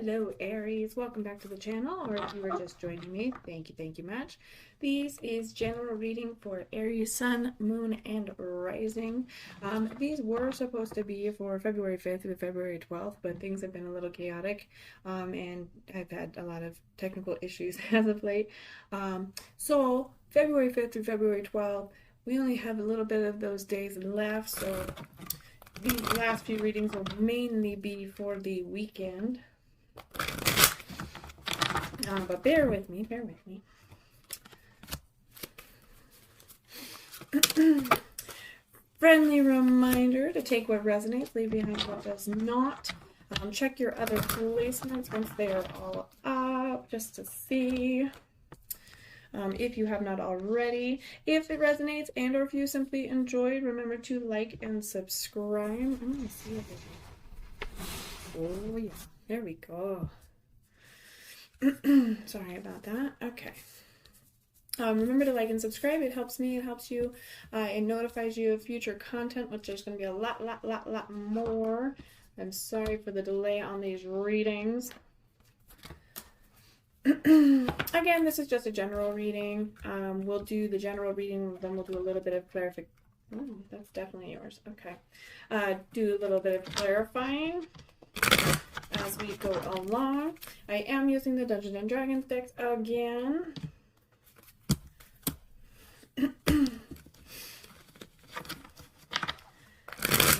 Hello Aries, welcome back to the channel, or if you were just joining me, thank you much. This is general reading for Aries Sun, Moon, and Rising. These were supposed to be for February 5th through February 12th, but things have been a little chaotic, and I've had a lot of technical issues as of late. So February 5th through February 12th, we only have a little bit of those days left, so these last few readings will mainly be for the weekend. But bear with me. Friendly reminder to take what resonates, leave behind what does not. Check your other placements once they are all up, just to see. If you have not already. If it resonates and or if you simply enjoyed, remember to like and subscribe. I'm going to see if oh yeah, there we go. Sorry about that. Okay. Remember to like and subscribe. It helps me, it helps you, it notifies you of future content, which there's going to be a lot more. I'm sorry for the delay on these readings. Again, this is just a general reading. We'll do the general reading, then we'll do a little bit of clarification. Oh, that's definitely yours. Okay. Do a little bit of clarifying as we go along. I am using the Dungeons and Dragons decks again.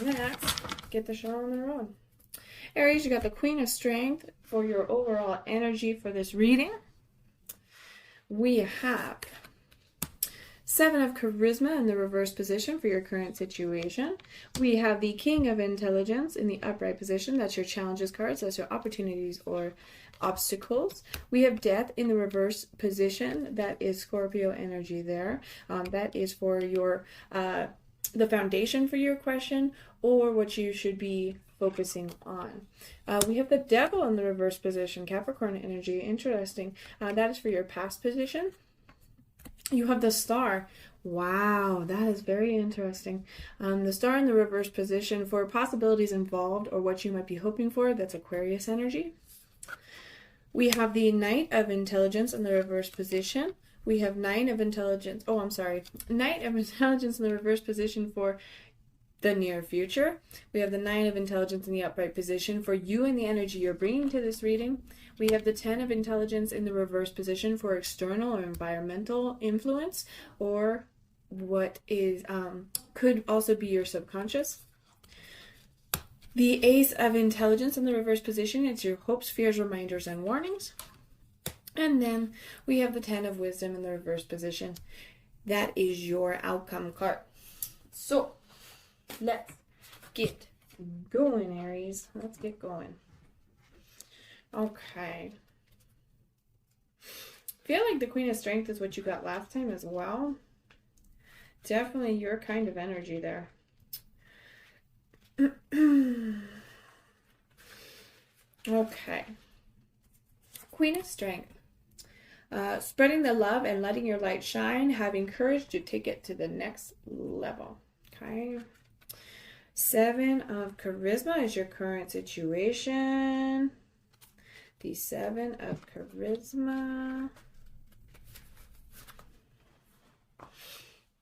Let's get the show on the road. Aries, you got the Queen of Strength for your overall energy for this reading. We have 7 of Charisma in the reverse position for your current situation. We have the King of Intelligence in the upright position. That's your challenges cards. That's your opportunities or obstacles. We have Death in the reverse position. That is Scorpio energy there. That is for your the foundation for your question or what you should be focusing on. We have the Devil in the reverse position, Capricorn energy. Interesting. That is for your past position. You have the Star. Wow, that is very interesting. The Star in the reverse position for possibilities involved or what you might be hoping for. That's Aquarius energy. We have the Knight of Intelligence in the reverse position. We have Knight of Intelligence in the reverse position for the near future. We have the 9 of Intelligence in the upright position for you and the energy you're bringing to this reading. We have the 10 of Intelligence in the reverse position for external or environmental influence, or what is could also be your subconscious. The Ace of Intelligence in the reverse position, it's your hopes, fears, reminders, and warnings. And then we have the 10 of Wisdom in the reverse position. That is your outcome card. So let's get going, Aries. Let's get going. Okay. I feel like the Queen of Strength is what you got last time as well. Definitely your kind of energy there. Okay. Queen of Strength. Spreading the love and letting your light shine, having courage to take it to the next level. Okay. 7 of Charisma is your current situation. The 7 of Charisma.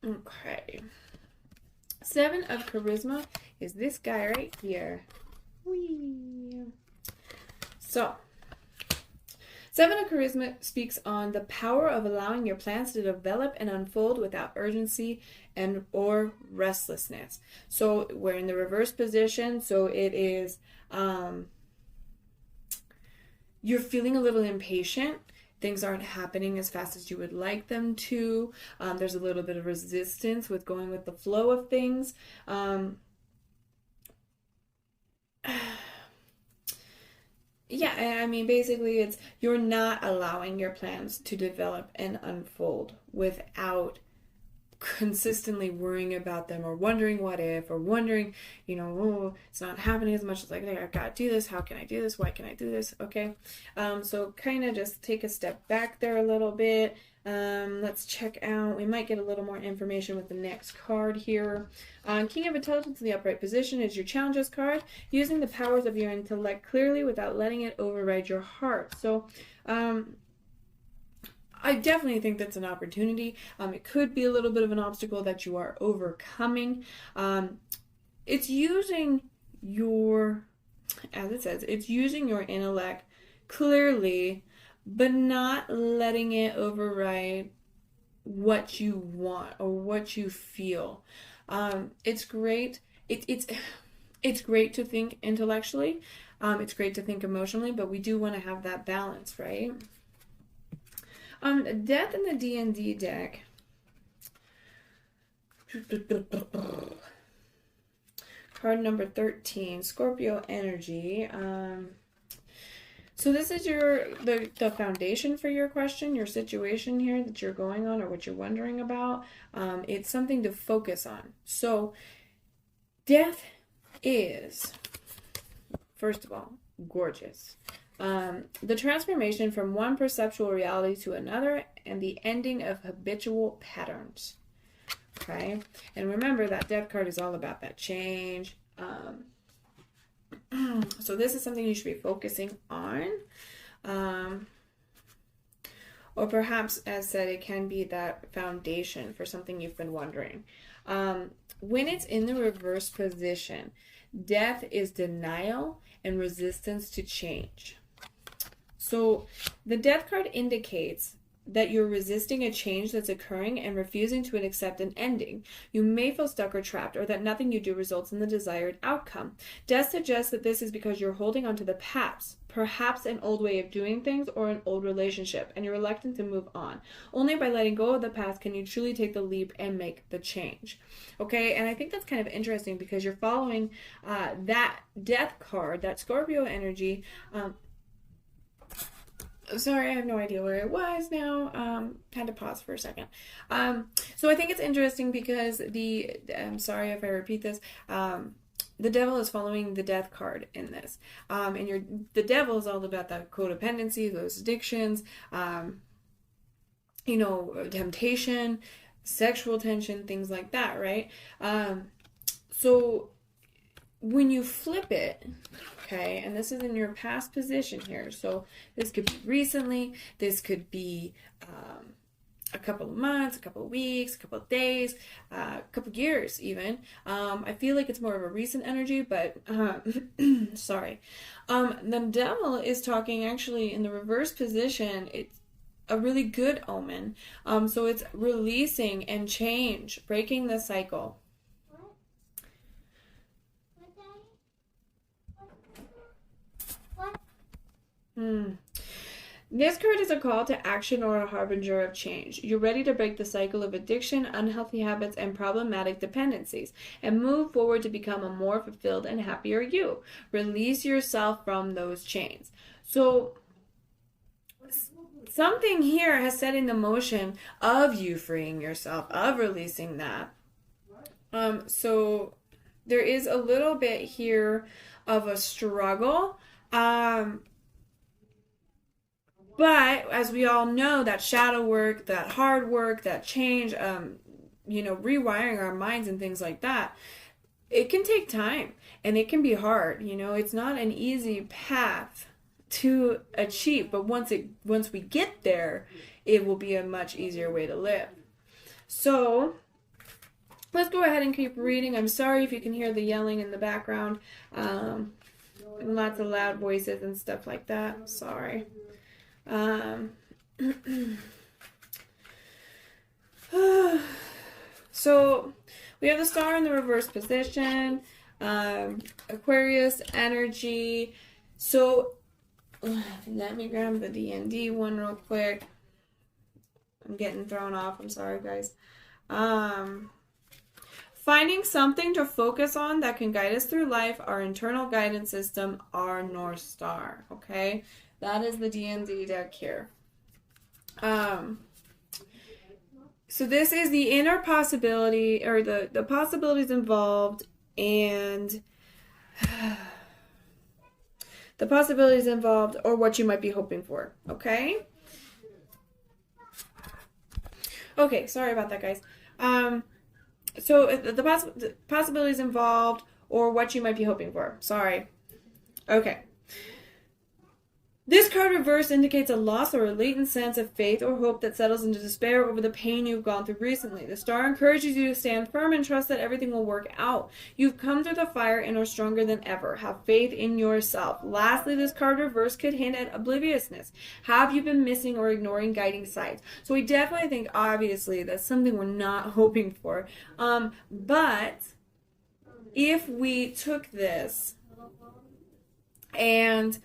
Okay. 7 of Charisma is this guy right here. Whee. So, 7 of Charisma speaks on the power of allowing your plans to develop and unfold without urgency and or restlessness. So we're in the reverse position. So it is, you're feeling a little impatient. Things aren't happening as fast as you would like them to. There's a little bit of resistance with going with the flow of things. Yeah, I mean, basically it's you're not allowing your plans to develop and unfold without consistently worrying about them, or wondering what if, or wondering, oh, it's not happening as much as like, I gotta do this, how can I do this, why can I do this? Okay, so kind of just take a step back there a little bit. Let's check out, we might get a little more information with the next card here. King of Intelligence in the upright position is your challenges card, using the powers of your intellect clearly without letting it override your heart. So I definitely think that's an opportunity. It could be a little bit of an obstacle that you are overcoming. It's using your, as it says, it's using your intellect clearly, but not letting it override what you want or what you feel. It's great. It's great to think intellectually. It's great to think emotionally, but we do want to have that balance, right? Death in the D&D deck. Card number 13, Scorpio energy. So this is the foundation for your question, your situation here that you're going on or what you're wondering about. It's something to focus on. So death is, first of all, gorgeous. The transformation from one perceptual reality to another, and the ending of habitual patterns. Okay, and remember that death card is all about that change. So this is something you should be focusing on. Or perhaps, as said, it can be that foundation for something you've been wondering. When it's in the reverse position, death is denial and resistance to change. So the death card indicates that you're resisting a change that's occurring and refusing to accept an ending. You may feel stuck or trapped, or that nothing you do results in the desired outcome. Death suggests that this is because you're holding on to the past, perhaps an old way of doing things or an old relationship, and you're reluctant to move on. Only by letting go of the past can you truly take the leap and make the change. Okay, and I think that's kind of interesting because you're following that death card, that Scorpio energy. Sorry, I have no idea where it was now. Had to pause for a second. So I think it's interesting because I'm sorry if I repeat this, the devil is following the death card in this. And the devil is all about that codependency, those addictions, temptation, sexual tension, things like that, right? So when you flip it, okay, and this is in your past position here, so this could be recently, this could be a couple of months, a couple of weeks, a couple of days, a couple of years even. I feel like it's more of a recent energy, but sorry. The devil is talking actually in the reverse position. It's a really good omen. So it's releasing and change, breaking the cycle. This card is a call to action or a harbinger of change. You're ready to break the cycle of addiction, unhealthy habits, and problematic dependencies, and move forward to become a more fulfilled and happier you. Release yourself from those chains. So something here has set in the motion of you freeing yourself, of releasing that. So there is a little bit here of a struggle. But as we all know, that shadow work, that hard work, that change, rewiring our minds and things like that, it can take time and it can be hard. It's not an easy path to achieve, but once we get there, it will be a much easier way to live. So let's go ahead and keep reading. I'm sorry if you can hear the yelling in the background, and lots of loud voices and stuff like that. Sorry. So we have the star in the reverse position, Aquarius energy. So let me grab the D&D one real quick. I'm getting thrown off. I'm sorry, guys. Finding something to focus on that can guide us through life, our internal guidance system, our North Star. Okay? That is the D&D deck here. So this is the inner possibility, or the possibilities involved, and the possibilities involved, or what you might be hoping for. Okay? Okay, sorry about that, guys. So the possibilities involved, or what you might be hoping for. Sorry. Okay. This card reversed indicates a loss or a latent sense of faith or hope that settles into despair over the pain you've gone through recently. The star encourages you to stand firm and trust that everything will work out. You've come through the fire and are stronger than ever. Have faith in yourself. Lastly, this card reversed could hint at obliviousness. Have you been missing or ignoring guiding signs? So we definitely think, obviously, that's something we're not hoping for. But if we took this and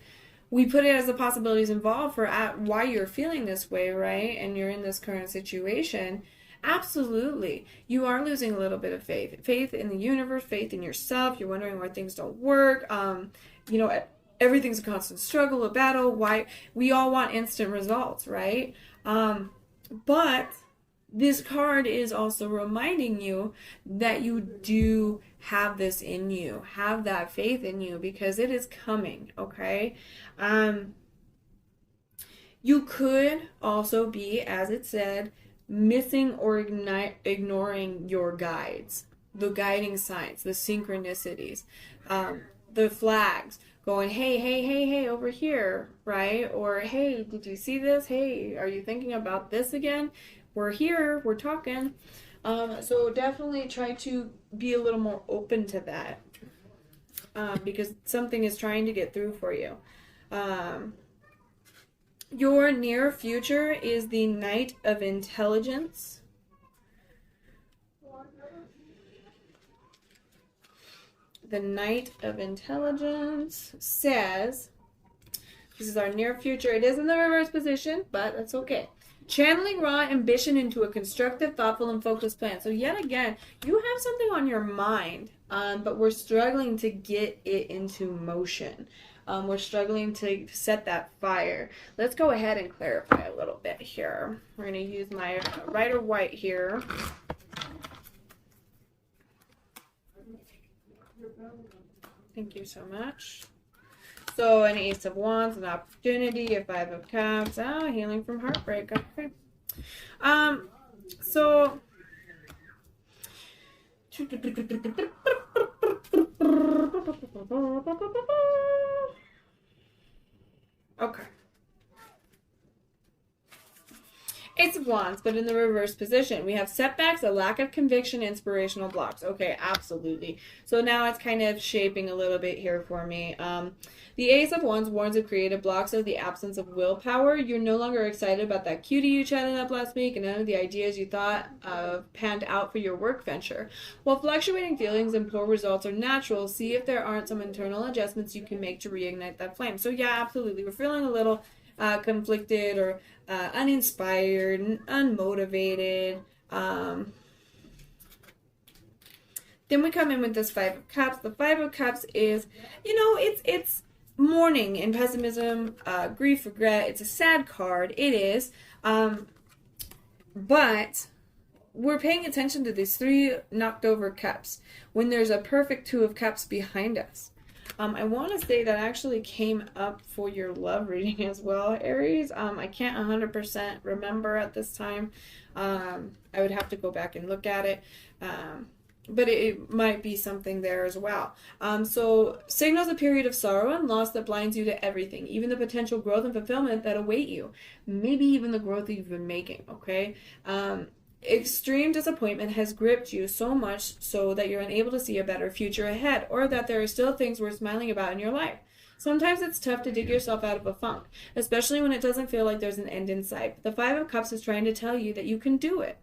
we put it as the possibilities involved for why you're feeling this way, right? And you're in this current situation. Absolutely. You are losing a little bit of faith. Faith in the universe, faith in yourself. You're wondering why things don't work. Everything's a constant struggle, a battle. Why we all want instant results, right? But this card is also reminding you that you do have this in you. Have that faith in you, because it is coming, okay? You could also be, as it said, missing or ignoring your guides, the guiding signs, the synchronicities, the flags, going, hey, hey, hey, hey, over here, right? Or, hey, did you see this? Hey, are you thinking about this again? We're here, we're talking. So definitely try to be a little more open to that, because something is trying to get through for you. Your near future is the Knight of Intelligence. The Knight of Intelligence says, this is our near future. It is in the reverse position, but that's okay. Channeling raw ambition into a constructive, thoughtful, and focused plan. So yet again, you have something on your mind, but we're struggling to get it into motion. We're struggling to set that fire. Let's go ahead and clarify a little bit here. We're going to use my Rider White here. Thank you so much. So an Ace of Wands, an opportunity, a Five of Cups, healing from heartbreak. Okay. So okay. Ace of Wands, but in the reverse position. We have setbacks, a lack of conviction, inspirational blocks. Okay, absolutely. So now it's kind of shaping a little bit here for me. The Ace of Wands warns of creative blocks of the absence of willpower. You're no longer excited about that cutie you chatted up last week, and none of the ideas you thought of panned out for your work venture. While fluctuating feelings and poor results are natural, see if there aren't some internal adjustments you can make to reignite that flame. So yeah, absolutely. We're feeling a little conflicted or uninspired and unmotivated. Then we come in with this Five of Cups. The Five of Cups is, it's mourning and pessimism, grief, regret. It's a sad card. It is. But we're paying attention to these three knocked over cups when there's a perfect Two of Cups behind us. I want to say that actually came up for your love reading as well, Aries. I can't 100% remember at this time. I would have to go back and look at it. But it might be something there as well. So signals a period of sorrow and loss that blinds you to everything, even the potential growth and fulfillment that await you. Maybe even the growth that you've been making, okay? Extreme disappointment has gripped you so much so that you're unable to see a better future ahead, or that there are still things worth smiling about in your life. Sometimes it's tough to dig yourself out of a funk, especially when it doesn't feel like there's an end in sight. But the Five of Cups is trying to tell you that you can do it.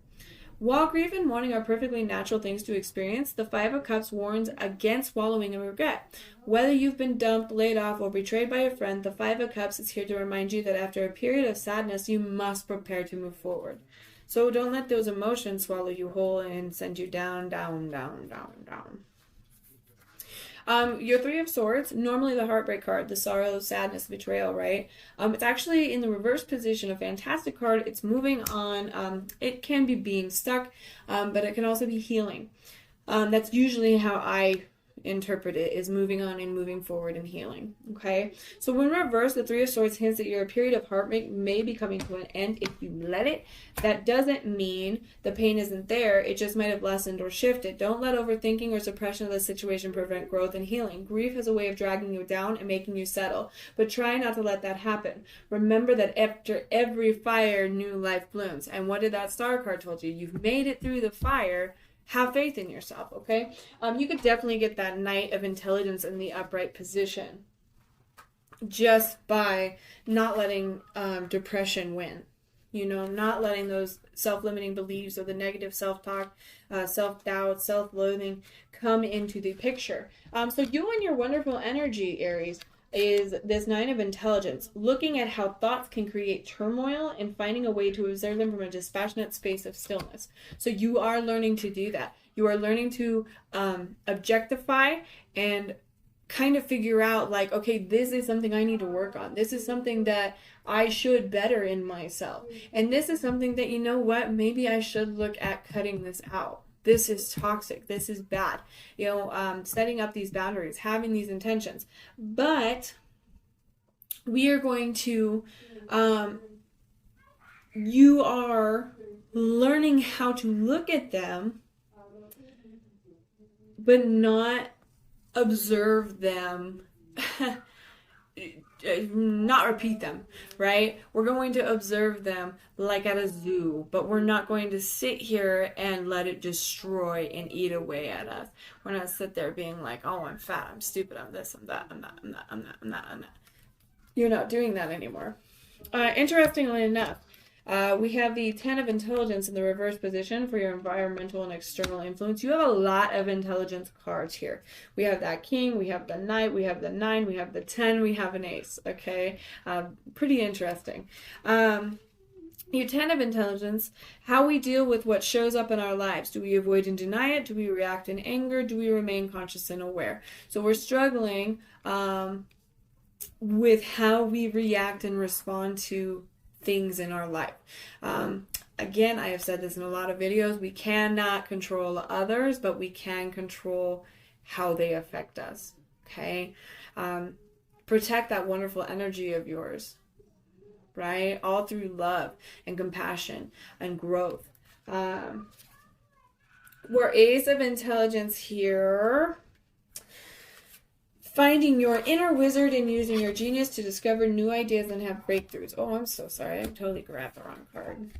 While grief and mourning are perfectly natural things to experience, the Five of Cups warns against wallowing in regret. Whether you've been dumped, laid off, or betrayed by a friend, the Five of Cups is here to remind you that after a period of sadness, you must prepare to move forward. So don't let those emotions swallow you whole and send you down, down, down, down, down. Your Three of Swords, normally the heartbreak card, the sorrow, sadness, betrayal, right? It's actually in the reverse position, a fantastic card. It's moving on. It can be being stuck, but it can also be healing. That's usually how I interpret it, is moving on and moving forward and healing. Okay, so when reversed, the Three of Swords hints that your period of heartbreak may be coming to an end if you let it. That doesn't mean the pain isn't there, it just might have lessened or shifted. Don't let overthinking or suppression of the situation prevent growth and healing. Grief has a way of dragging you down and making you settle, but try not to let that happen. Remember that after every fire, new life blooms. And what did that star card told you? You've made it through the fire. Have faith in yourself, okay? You could definitely get that Knight of Intelligence in the upright position just by not letting depression win. You know, not letting those self-limiting beliefs or the negative self-talk, self-doubt, self-loathing come into the picture. So you and your wonderful energy, Aries, is this Nine of Intelligence, looking at how thoughts can create turmoil and finding a way to observe them from a dispassionate space of stillness. So you are learning to do that. You are learning to objectify and kind of figure out, like, okay, this is something I need to work on. This is something that I should better in myself. And this is something that, you know what, maybe I should look at cutting this out. This is toxic. This is bad. You know, setting up these boundaries, having these intentions. But we are going to, you are learning how to look at them, but not observe them, not repeat them, right? We're going to observe them like at a zoo, but we're not going to sit here and let it destroy and eat away at us. We're not sit there being like, oh, I'm fat, I'm stupid, I'm this, I'm that, I'm that, I'm that, I'm that, I'm that, I'm that. You're not doing that anymore. Interestingly enough, we have the Ten of Intelligence in the reverse position for your environmental and external influence. You have a lot of intelligence cards here. We have that King, we have the Knight, we have the 9, we have the 10, we have an Ace. Okay, pretty interesting. Your 10 of Intelligence, how we deal with what shows up in our lives. Do we avoid and deny it? Do we react in anger? Do we remain conscious and aware? So we're struggling with how we react and respond to things in our life. Again, I have said this in a lot of videos, we cannot control others, but we can control how they affect us. Okay? Protect that wonderful energy of yours, right? All through love and compassion and growth. We're Ace of Intelligence here. Finding your inner wizard and using your genius to discover new ideas and have breakthroughs. Oh, I'm so sorry. I totally grabbed the wrong card.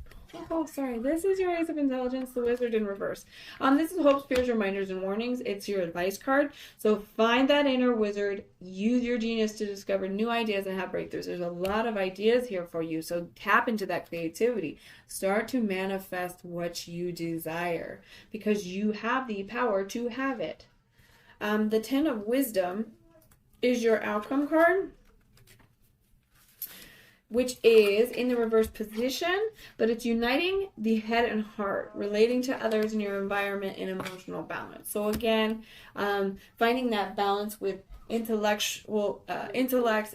Oh, sorry. This is your Ace of Intelligence, the wizard in reverse. This is Hope, Fears, Reminders, and Warnings. It's your advice card. So find that inner wizard, use your genius to discover new ideas and have breakthroughs. There's a lot of ideas here for you. So tap into that creativity. Start to manifest what you desire because you have the power to have it. The 10 of Wisdom is your outcome card, which is in the reverse position, but it's uniting the head and heart, relating to others in your environment in emotional balance. So again, finding that balance with intellect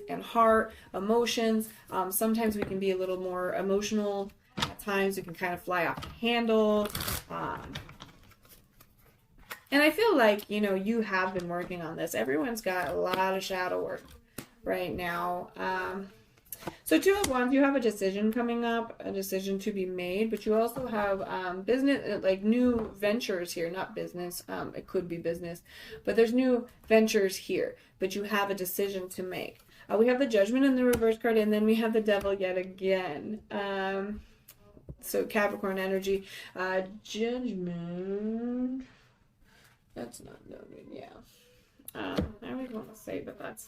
and heart, emotions. Sometimes we can be a little more emotional. At times we can kind of fly off the handle. And I feel like, you know, you have been working on this. Everyone's got a lot of shadow work right now. So Two of Wands, you have a decision coming up, a decision to be made, but you also have business, like new ventures here, not business. It could be business, but there's new ventures here, but you have a decision to make. We have the Judgment in the reverse card, and then we have the Devil yet again. So Capricorn energy, Judgment. That's not noted, yeah. I always want to say, but that's...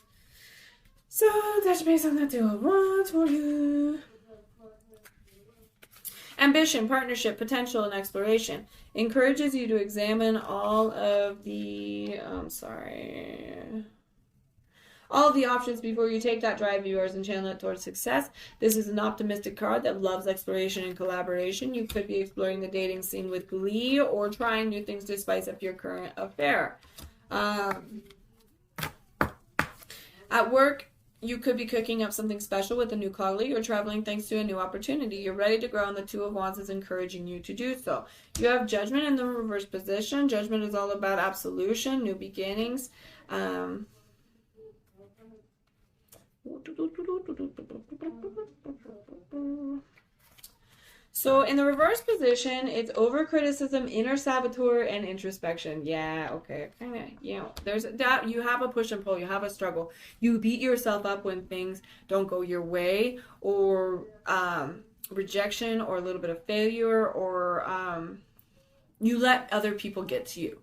So, touch base on the Two of Wands for you. Ambition, partnership, potential, and exploration. Encourages you to examine all of the... all of the options before you take that drive of yours and channel it towards success. This is an optimistic card that loves exploration and collaboration. You could be exploring the dating scene with glee or trying new things to spice up your current affair. At work, you could be cooking up something special with a new colleague or traveling thanks to a new opportunity. You're ready to grow, and the Two of Wands is encouraging you to do so. You have Judgment in the reverse position. Judgment is all about absolution, new beginnings. So in the reverse position, it's over criticism, inner saboteur, and introspection. Yeah, okay, kind of, you know, there's that. You have a push and pull. You have a struggle. You beat yourself up when things don't go your way, or rejection, or a little bit of failure, or you let other people get to you.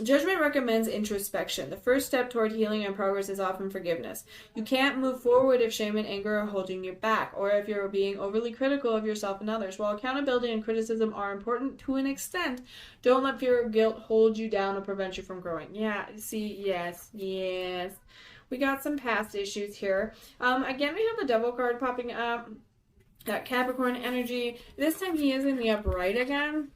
Judgment recommends introspection. The first step toward healing and progress is often forgiveness. You can't move forward if shame and anger are holding you back, or if you're being overly critical of yourself and others. While accountability and criticism are important to an extent, don't let fear or guilt hold you down or prevent you from growing. Yeah, see, yes. We got some past issues here. Again, we have the Devil card popping up. That Capricorn energy. This time he is in the upright again.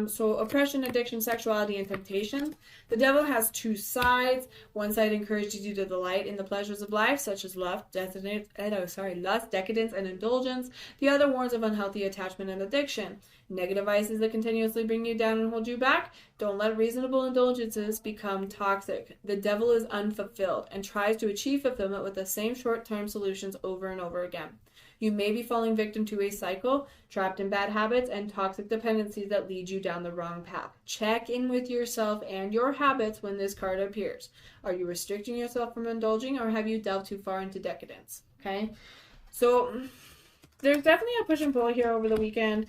So oppression, addiction, sexuality, and temptation. The Devil has two sides. One side encourages you to delight in the pleasures of life, such as lust, decadence, and indulgence. The other warns of unhealthy attachment and addiction. Negative vices that continuously bring you down and hold you back. Don't let reasonable indulgences become toxic. The Devil is unfulfilled and tries to achieve fulfillment with the same short-term solutions over and over again. You may be falling victim to a cycle, trapped in bad habits and toxic dependencies that lead you down the wrong path. Check in with yourself and your habits when this card appears. Are you restricting yourself from indulging, or have you delved too far into decadence? Okay, so there's definitely a push and pull here over the weekend.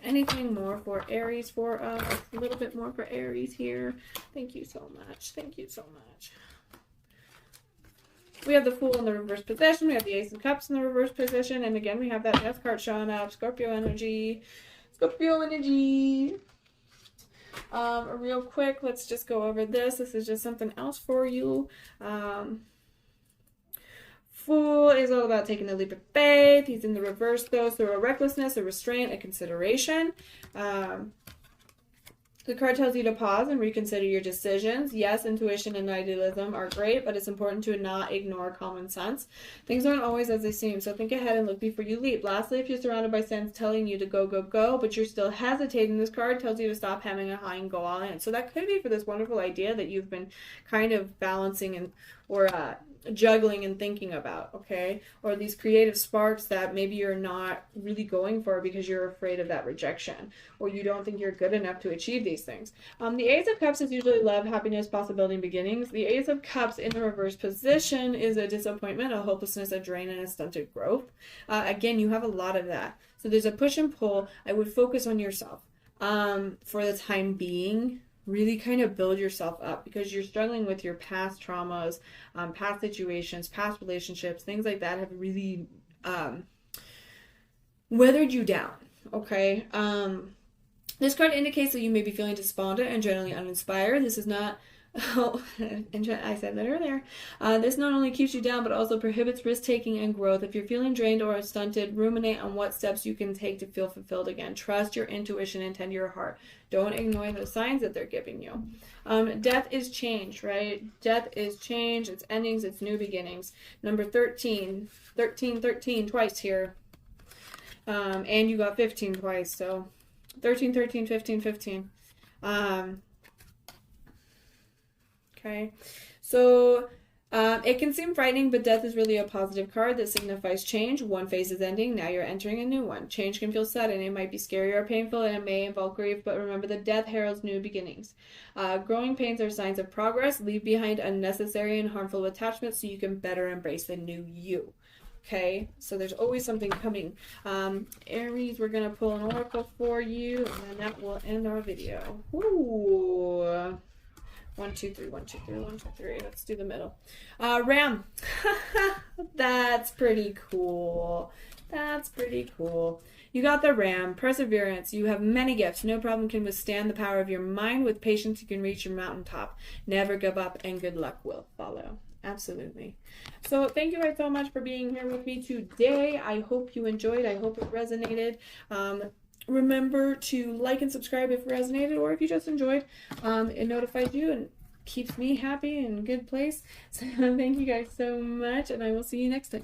Anything more for Aries for us? A little bit more for Aries here. Thank you so much. Thank you so much. We have the Fool in the reverse position. We have the Ace of Cups in the reverse position. And again, we have that Death card showing up. Scorpio energy. Scorpio energy. Real quick, let's just go over this. This is just something else for you. Fool is all about taking a leap of faith. He's in the reverse, though, through a recklessness, a restraint, a consideration. The card tells you to pause and reconsider your decisions. Yes, intuition and idealism are great, but it's important to not ignore common sense. Things aren't always as they seem, so think ahead and look before you leap. Lastly, if you're surrounded by sense telling you to go, go, go, but you're still hesitating, this card tells you to stop hemming and hawing and go all in. So that could be for this wonderful idea that you've been kind of balancing and or juggling and thinking about, okay? Or these creative sparks that maybe you're not really going for because you're afraid of that rejection, or you don't think you're good enough to achieve these things. The Ace of Cups is usually love, happiness, possibility, and beginnings. The Ace of Cups in the reverse position is a disappointment, a hopelessness, a drain, and a stunted growth. Again, you have a lot of that. So there's a push and pull. I would focus on yourself for the time being. Really kind of build yourself up because you're struggling with your past traumas, past situations, past relationships, things like that have really weathered you down, okay? This card indicates that you may be feeling despondent and generally uninspired. This is not, I said that earlier. This not only keeps you down, but also prohibits risk-taking and growth. If you're feeling drained or stunted, ruminate on what steps you can take to feel fulfilled again. Trust your intuition and tend to your heart. Don't ignore the signs that they're giving you. Death is change, right? Death is change. It's endings. It's new beginnings. Number 13. 13, 13 twice here. And you got 15 twice, so 13, 13, 15, 15. Okay, so it can seem frightening, but death is really a positive card that signifies change. One phase is ending, now you're entering a new one. Change can feel sudden, it might be scary or painful, and it may involve grief, but remember that death heralds new beginnings. Growing pains are signs of progress. Leave behind unnecessary and harmful attachments so you can better embrace the new you. Okay, so there's always something coming. Aries, we're going to pull an oracle for you, and then that will end our video. Ooh. 1, 2, 3, 1, 2, 3, 1, 2, 3. Let's do the middle. Ram. That's pretty cool. That's pretty cool. You got the Ram. Perseverance. You have many gifts. No problem can withstand the power of your mind. With patience, you can reach your mountaintop. Never give up, and good luck will follow. Absolutely. So thank you guys so much for being here with me today. I hope you enjoyed. I hope it resonated. Remember to like and subscribe if it resonated, or if you just enjoyed. It notifies you, and keeps me happy and in a good place. So thank you guys so much, and I will see you next time.